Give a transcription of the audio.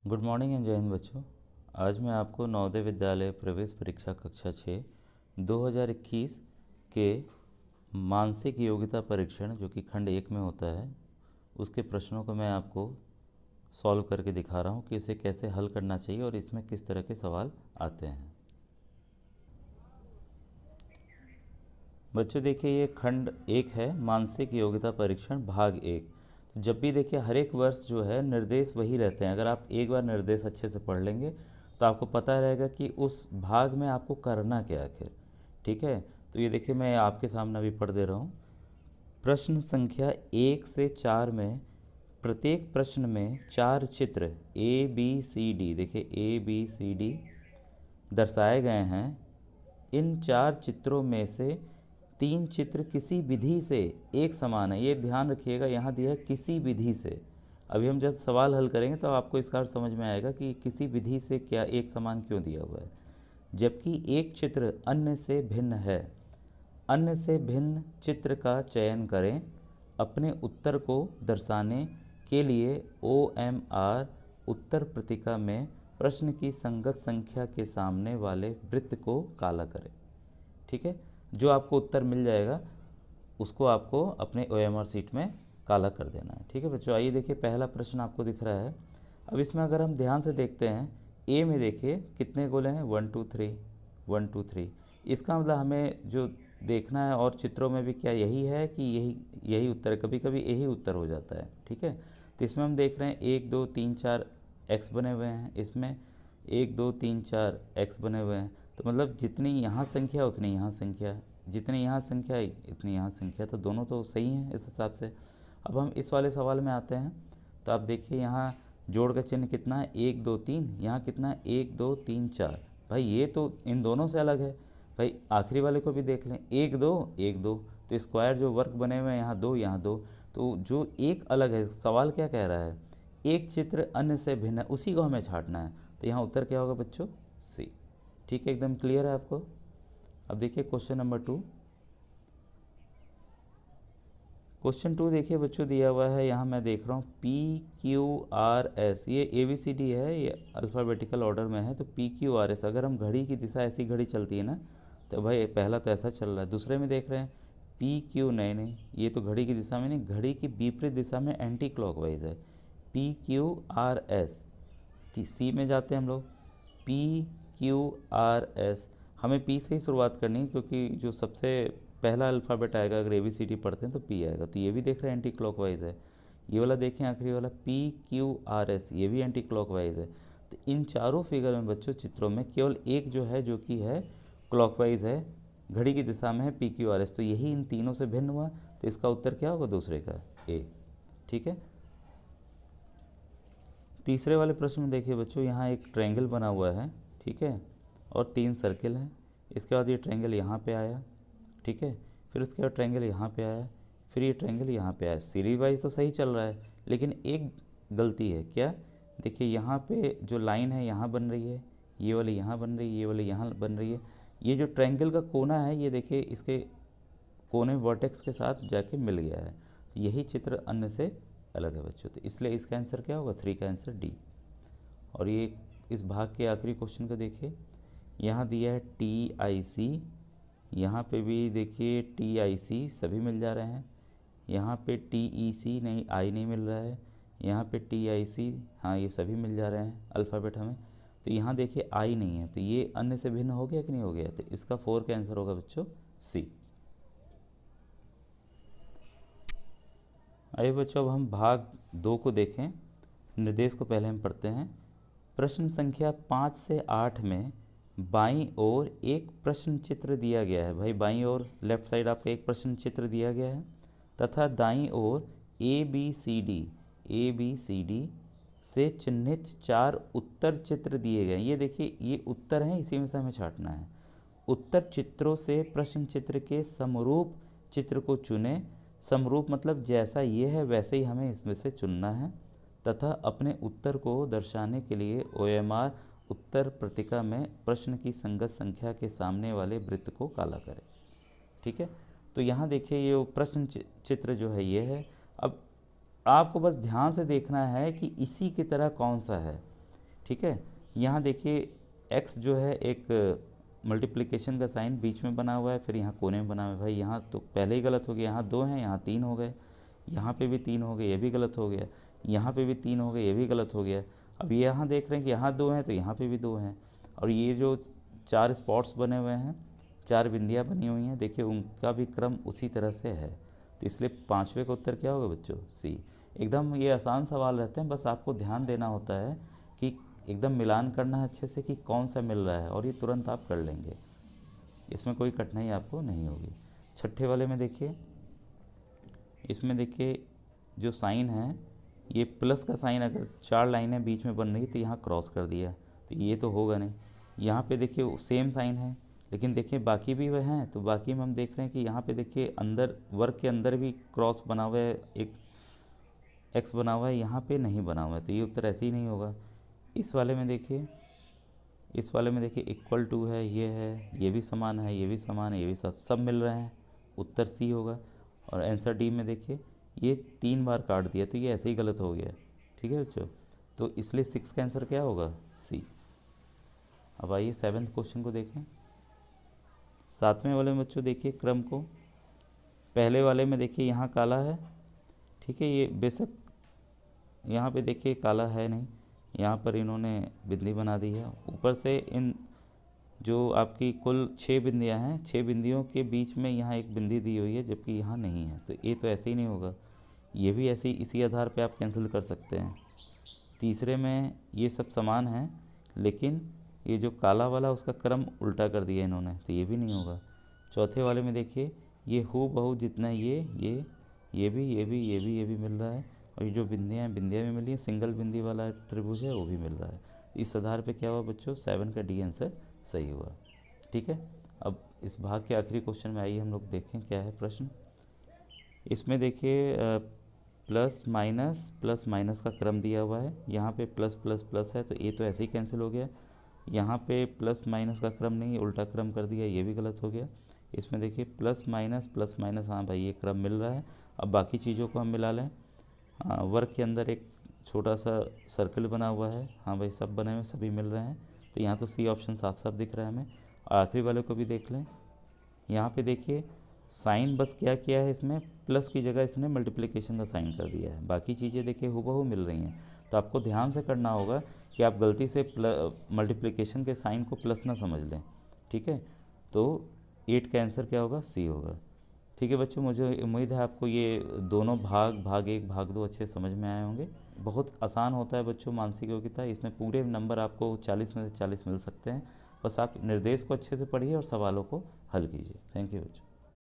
Good morning and जय हिंद बच्चों। आज मैं आपको नवोदय विद्यालय प्रवेश परीक्षा कक्षा 6 2021 के मानसिक योग्यता परीक्षण जो कि खंड 1 में होता है उसके प्रश्नों को मैं आपको सॉल्व करके दिखा रहा हूँ कि इसे कैसे हल करना चाहिए और इसमें किस तरह के सवाल आते हैं। बच्चों देखिए, ये खंड 1 है, मानसिक योग्यता परीक्षण भाग 1। तो जब भी देखिए हर एक वर्ष जो है निर्देश वही रहते हैं। अगर आप एक बार निर्देश अच्छे से पढ़ लेंगे तो आपको पता रहेगा कि उस भाग में आपको करना क्या है आखिर। ठीक है, तो ये देखिए मैं आपके सामने अभी पढ़ दे रहा हूँ। प्रश्न संख्या 1 से 4 में प्रत्येक प्रश्न में 4 चित्र ए बी सी डी, देखिए ए बी सी डी दर्शाए गए हैं। इन 4 चित्रों में से 3 चित्र किसी विधि से एक समान है। ये ध्यान रखिएगा, यहाँ दिया है किसी विधि से। अभी हम जब सवाल हल करेंगे तो आपको इसका अर्थ समझ में आएगा कि किसी विधि से क्या एक समान क्यों दिया हुआ है। जबकि एक चित्र अन्य से भिन्न है। अन्य से भिन्न चित्र का चयन करें। अपने उत्तर को दर्शाने के लिए OMR उत्तर पत्रिका में प्रश्न की संगत संख्या के सामने वाले वृत्त को काला करें। ठीक है, जो आपको उत्तर मिल जाएगा उसको आपको अपने OMR सीट में काला कर देना है। ठीक है बच्चों, आइए देखिए पहला प्रश्न आपको दिख रहा है। अब इसमें अगर हम ध्यान से देखते हैं, ए में देखिए कितने गोले हैं, 1 2 3 1 2 3। इसका मतलब हमें जो देखना है, और चित्रों में भी क्या यही है कि यही यही उत्तर है, कभी कभी यही उत्तर हो जाता है। ठीक है, तो इसमें हम देख रहे हैं 1 2 3 4 एक्स बने हुए हैं, इसमें 1 2 3 4 एक्स बने हुए हैं। तो मतलब जितनी यहाँ संख्या उतनी यहाँ संख्या, जितनी यहाँ संख्या इतनी यहाँ संख्या, तो दोनों तो सही हैं इस हिसाब से। अब हम इस वाले सवाल में आते हैं, तो आप देखिए यहाँ जोड़ का चिन्ह कितना है, 1 2 3, यहाँ कितना है 1 2 3 4। भाई ये तो इन दोनों से अलग है। भाई आखिरी वाले को भी देख लें, 1 2 1 2, तो स्क्वायर जो वर्ग बने हुए हैं यहाँ 2 यहाँ 2, तो जो एक अलग है। सवाल क्या कह रहा है, एक चित्र अन्य से भिन्न है, उसी को हमें छांटना है। तो यहाँ उत्तर क्या होगा बच्चों, सी। ठीक है, एकदम क्लियर है आपको। अब देखिए क्वेश्चन नंबर 2। क्वेश्चन 2 देखिए बच्चों दिया हुआ है, यहाँ मैं देख रहा हूँ PQRS, ये ABCD है, ये अल्फ़ाबेटिकल ऑर्डर में है। तो PQRS, अगर हम घड़ी की दिशा, ऐसी घड़ी चलती है ना, तो भाई पहला तो ऐसा चल रहा है। दूसरे में देख रहे हैं PQ, नहीं नहीं, ये तो घड़ी की दिशा में नहीं, घड़ी की विपरीत दिशा में एंटी क्लॉकवाइज है, PQRS। सी में जाते हैं हम लोग, PQRS। हमें पी से ही शुरुआत करनी है क्योंकि जो सबसे पहला अल्फ़ाबेट आएगा, अगर ABCD पढ़ते हैं तो पी आएगा। तो ये भी देख रहे हैं एंटी क्लॉकवाइज है। ये वाला देखें आखिरी वाला PQRS, ये भी एंटी क्लॉकवाइज है। तो इन चारों फिगर में बच्चों, चित्रों में केवल एक जो है, जो कि है क्लॉकवाइज है, घड़ी की दिशा में है, PQRS। तो यही इन तीनों से भिन्न हुआ, तो इसका उत्तर क्या होगा, दूसरे का ए। ठीक है, तीसरे वाले प्रश्न में देखिए बच्चों, यहाँ एक ट्रायंगल बना हुआ है। ठीक है, और 3 सर्किल हैं। इसके बाद ये ट्रायंगल यहाँ पे आया। ठीक है, फिर उसके बाद ट्रायंगल यहाँ पे आया, फिर ये ट्रायंगल यहाँ पे आया। सीरीज वाइज तो सही चल रहा है, लेकिन एक गलती है। क्या, देखिए यहाँ पे जो लाइन है यहाँ बन रही है, ये वाली यहाँ बन रही है, ये वाली यहाँ बन रही है। ये जो ट्रायंगल का कोना है, ये देखिए इसके कोने वर्टेक्स के साथ जाके मिल गया है। यही चित्र अन्य से अलग है बच्चों। तो इसलिए इसका आंसर क्या होगा, 3 का आंसर डी। और ये इस भाग के आखिरी क्वेश्चन को देखिए, यहाँ दिया है TIC, यहाँ पे भी देखिए TIC सभी मिल जा रहे हैं। यहाँ पे TEC नहीं, आई नहीं मिल रहा है। यहाँ पे TIC, हाँ ये सभी मिल जा रहे हैं अल्फ़ाबेट हमें। तो यहाँ देखिए आई नहीं है, तो ये अन्य से भिन्न हो गया कि नहीं हो गया। तो इसका 4 का आंसर होगा बच्चों सी। आइए बच्चों, अब हम भाग 2 को देखें। निर्देश को पहले हम पढ़ते हैं। प्रश्न संख्या 5 से 8 में बाईं ओर एक प्रश्न चित्र दिया गया है। भाई बाईं ओर लेफ्ट साइड आपका एक प्रश्न चित्र दिया गया है, तथा दाईं ओर ABCD से चिन्हित 4 उत्तर चित्र दिए गए हैं। ये देखिए ये उत्तर हैं, इसी में से हमें छांटना है। उत्तर चित्रों से प्रश्न चित्र के समरूप चित्र को चुनें। समरूप मतलब जैसा ये है वैसे ही हमें इसमें से चुनना है, तथा अपने उत्तर को दर्शाने के लिए OMR उत्तर पत्रिका में प्रश्न की संगत संख्या के सामने वाले वृत्त को काला करें। ठीक है, तो यहाँ देखिए ये प्रश्न चित्र जो है ये है। अब आपको बस ध्यान से देखना है कि इसी की तरह कौन सा है। ठीक है। यहाँ देखिए x जो है एक मल्टीप्लिकेशन का साइन बीच में बना हुआ है, फिर यहाँ कोने में बना हुआ है। भाई यहाँ तो पहले ही गलत हो गया, यहाँ 2 हैं, यहाँ 3 हो गए, यहाँ पे भी 3 हो गए, ये भी गलत हो गया, यहाँ पे भी 3 हो गए, ये भी गलत हो गया। अब ये यहाँ देख रहे हैं कि यहाँ 2 हैं तो यहाँ पे भी 2 हैं, और ये जो 4 स्पॉट्स बने हुए हैं, 4 बिंदियाँ बनी हुई हैं, देखिए उनका भी क्रम उसी तरह से है। तो इसलिए 5वें का उत्तर क्या होगा बच्चों? सी। एकदम ये आसान सवाल रहते हैं, बस आपको ध्यान देना होता है कि एकदम मिलान करना है अच्छे से कि कौन सा मिल रहा है, और ये तुरंत आप कर लेंगे, इसमें कोई कठिनाई आपको नहीं होगी। छठे वाले में देखिए, इसमें देखिए जो साइन है, ये प्लस का साइन अगर 4 लाइनें बीच में बन रही तो यहाँ क्रॉस कर दिया, तो ये तो होगा नहीं। यहाँ पे देखिए सेम साइन है, लेकिन देखिए बाकी भी वह हैं, तो बाकी में हम देख रहे हैं कि यहाँ पे देखिए अंदर वर्ग के अंदर भी क्रॉस बना हुआ है, एक एक्स बना हुआ है, यहाँ पे नहीं बना हुआ है, तो ये उत्तर ऐसे ही नहीं होगा। इस वाले में देखिए, इस वाले में देखिए इक्वल टू है, ये भी समान है, ये भी समान है, ये भी सब मिल रहे हैं, उत्तर सी होगा। और आंसर डी में देखिए ये 3 बार काट दिया, तो ये ऐसे ही गलत हो गया, ठीक है बच्चों। तो इसलिए 6 का आंसर क्या होगा? सी। अब आइए 7वें क्वेश्चन को देखें। 7वें वाले में बच्चों देखिए क्रम को, पहले वाले में देखिए यहाँ काला है, ठीक है, ये बेशक यहाँ पे देखिए काला है नहीं, यहाँ पर इन्होंने बिंदी बना दी है। ऊपर से इन जो आपकी कुल 6 बिंदियाँ हैं, 6 बिंदियों के बीच में यहाँ एक बिंदी दी हुई है, जबकि यहाँ नहीं है, तो ये तो ऐसे ही नहीं होगा। ये भी ऐसे ही इसी आधार पे आप कैंसिल कर सकते हैं। तीसरे में ये सब समान हैं, लेकिन ये जो काला वाला उसका क्रम उल्टा कर दिया इन्होंने, तो ये भी नहीं होगा। चौथे वाले में देखिए ये हूबहू जितना ये भी मिल रहा है, और ये जो बिंदियाँ भी मिल रही हैं, सिंगल बिंदी वाला त्रिभुज है वो भी मिल रहा है। इस आधार पे क्या हुआ बच्चों? 7 का डी आंसर सही हुआ, ठीक है। अब इस भाग के आखिरी क्वेश्चन में आइए हम लोग देखें क्या है प्रश्न। इसमें देखिए प्लस माइनस का क्रम दिया हुआ है, यहाँ पे प्लस प्लस प्लस है, तो ये तो ऐसे ही कैंसिल हो गया। यहाँ पे प्लस माइनस का क्रम नहीं, उल्टा क्रम कर दिया, ये भी गलत हो गया। इसमें देखिए प्लस माइनस, हाँ भाई ये क्रम मिल रहा है। अब बाकी चीज़ों को हम मिला लें। वर्ग के अंदर एक छोटा सा सर्कल बना हुआ है, हाँ भाई सब बने हुए सभी मिल रहे हैं, तो यहाँ तो सी ऑप्शन साफ साफ दिख रहा है हमें। और आखिरी वाले को भी देख लें, यहाँ पे देखिए साइन बस क्या किया है, इसमें प्लस की जगह इसने मल्टीप्लिकेशन का साइन कर दिया है, बाकी चीज़ें देखिए हूबहू मिल रही हैं। तो आपको ध्यान से करना होगा कि आप गलती से मल्टीप्लिकेशन के साइन को प्लस ना समझ लें, ठीक है। तो 8 का आंसर क्या होगा? सी होगा, ठीक है बच्चों। मुझे उम्मीद है आपको ये दोनों भाग 1 भाग 2 अच्छे समझ में आए होंगे। बहुत आसान होता है बच्चों मानसिक योग्यता, इसमें पूरे नंबर आपको 40 में से 40 मिल सकते हैं। बस आप निर्देश को अच्छे से पढ़िए और सवालों को हल कीजिए। थैंक यू बच्चों।